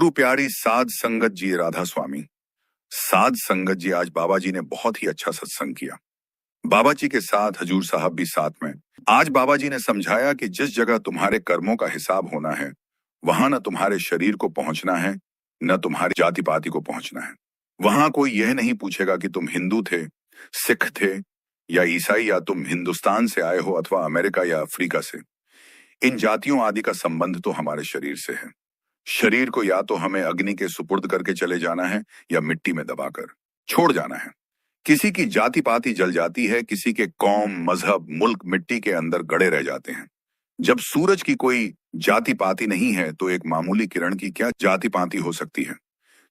गुरु प्यारी साध संगत जी राधा स्वामी। साध संगत जी, आज बाबा जी ने बहुत ही अच्छा सत्संग किया। बाबा जी के साथ हजूर साहब भी साथ में। आज बाबा जी ने समझाया कि जिस जगह तुम्हारे कर्मों का हिसाब होना है, वहां न तुम्हारे शरीर को पहुंचना है, न तुम्हारी जाति पाति को पहुंचना है। वहां कोई यह नहीं पूछेगा कि तुम हिंदू थे, सिख थे या ईसाई, या तुम हिंदुस्तान से आए हो अथवा अमेरिका या अफ्रीका से। इन जातियों आदि का संबंध तो हमारे शरीर से है। शरीर को या तो हमें अग्नि के सुपुर्द करके चले जाना है या मिट्टी में दबाकर छोड़ जाना है। किसी की जाति पाति जल जाती है, किसी के कौम, मजहब, मुल्क मिट्टी के अंदर गड़े रह जाते हैं। जब सूरज की कोई जाति पाति नहीं है तो एक मामूली किरण की क्या जाति पाति हो सकती है।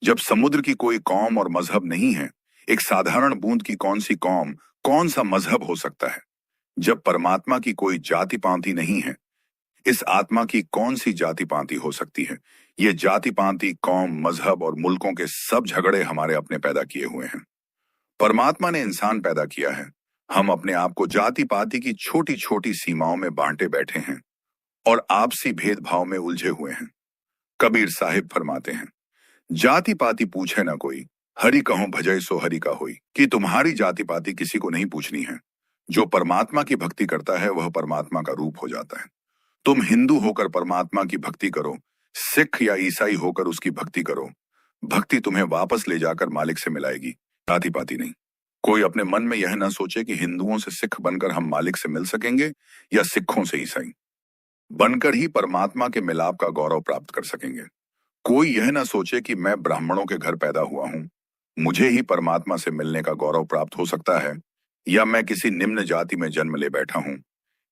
जब समुद्र की कोई कौम और मजहब नहीं है, एक साधारण बूंद की कौन सी कौम, कौन सा मजहब हो सकता है। जब परमात्मा की कोई जाति पाति नहीं है, इस आत्मा की कौन सी जाति पाति हो सकती है। ये जाति पाति, कौम, मजहब और मुल्कों के सब झगड़े हमारे अपने पैदा किए हुए हैं। परमात्मा ने इंसान पैदा किया है, हम अपने आप को जाति पाति की छोटी छोटी सीमाओं में बांटे बैठे हैं और आपसी भेदभाव में उलझे हुए हैं। कबीर साहिब फरमाते हैं, जाति पाति पूछे ना कोई, हरि कहूं भजय सो हरि का होई। कि तुम्हारी जाति पाति किसी को नहीं पूछनी है। जो परमात्मा की भक्ति करता है वह परमात्मा का रूप हो जाता है। तुम हिंदू होकर परमात्मा की भक्ति करो, सिख या ईसाई होकर उसकी भक्ति करो, भक्ति तुम्हें वापस ले जाकर मालिक से मिलाएगी, जाति पाति नहीं। कोई अपने मन में यह ना सोचे कि हिंदुओं से सिख बनकर हम मालिक से मिल सकेंगे या सिखों से ईसाई बनकर ही परमात्मा के मिलाप का गौरव प्राप्त कर सकेंगे। कोई यह ना सोचे कि मैं ब्राह्मणों के घर पैदा हुआ हूं, मुझे ही परमात्मा से मिलने का गौरव प्राप्त हो सकता है, या मैं किसी निम्न जाति में जन्म ले बैठा हूं,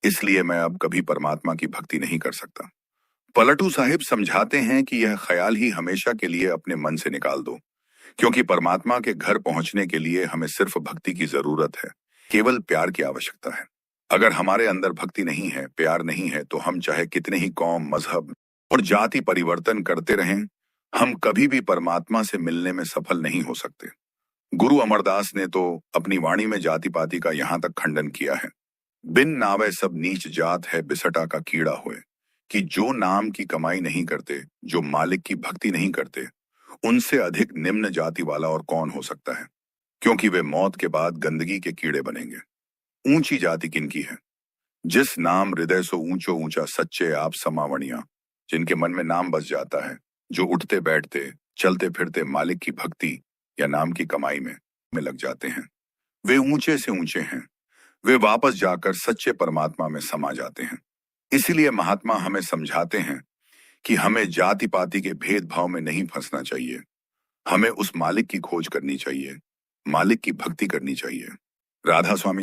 इसलिए मैं अब कभी परमात्मा की भक्ति नहीं कर सकता। पलटू साहिब समझाते हैं कि यह ख्याल ही हमेशा के लिए अपने मन से निकाल दो, क्योंकि परमात्मा के घर पहुंचने के लिए हमें सिर्फ भक्ति की जरूरत है, केवल प्यार की आवश्यकता है। अगर हमारे अंदर भक्ति नहीं है, प्यार नहीं है, तो हम चाहे कितने ही कौम, मजहब और जाति परिवर्तन करते रहें, हम कभी भी परमात्मा से मिलने में सफल नहीं हो सकते। गुरु अमरदास ने तो अपनी वाणी में जाति पाति का यहां तक खंडन किया है, बिन नावे सब नीच जात है, बिसटा का कीड़ा होए। कि जो नाम की कमाई नहीं करते, जो मालिक की भक्ति नहीं करते, उनसे अधिक निम्न जाति वाला और कौन हो सकता है, क्योंकि वे मौत के बाद गंदगी के कीड़े बनेंगे। ऊंची जाति किनकी है? जिस नाम हृदय सो ऊंचो ऊंचा, सच्चे आप समावणिया, जिनके मन में नाम बस जाता है, जो उठते बैठते चलते फिरते मालिक की भक्ति या नाम की कमाई में लग जाते हैं, वे ऊंचे से ऊंचे हैं। वे वापस जाकर सच्चे परमात्मा में समा जाते हैं। इसीलिए महात्मा हमें समझाते हैं कि हमें जाति पाति के भेदभाव में नहीं फंसना चाहिए। हमें उस मालिक की खोज करनी चाहिए, मालिक की भक्ति करनी चाहिए। राधा स्वामी।